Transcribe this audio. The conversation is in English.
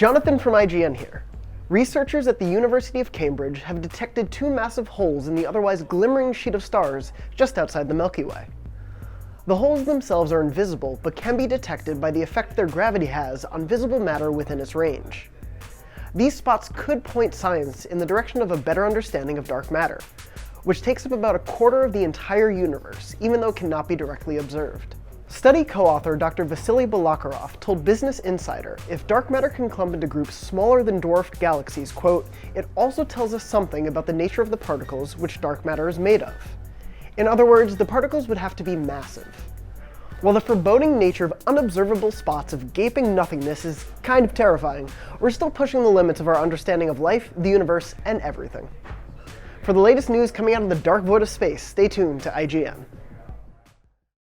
Jonathan from IGN here. Researchers at the University of Cambridge have detected two massive holes in the otherwise glimmering sheet of stars just outside the Milky Way. The holes themselves are invisible, but can be detected by the effect their gravity has on visible matter within its range. These spots could point science in the direction of a better understanding of dark matter, which takes up about a quarter of the entire universe, even though it cannot be directly observed. Study co-author Dr. Vasily Balakarov told Business Insider if dark matter can clump into groups smaller than dwarfed galaxies, quote, "it also tells us something about the nature of the particles which dark matter is made of." In other words, the particles would have to be massive. While the foreboding nature of unobservable spots of gaping nothingness is kind of terrifying, we're still pushing the limits of our understanding of life, the universe, and everything. For the latest news coming out of the dark void of space, stay tuned to IGN.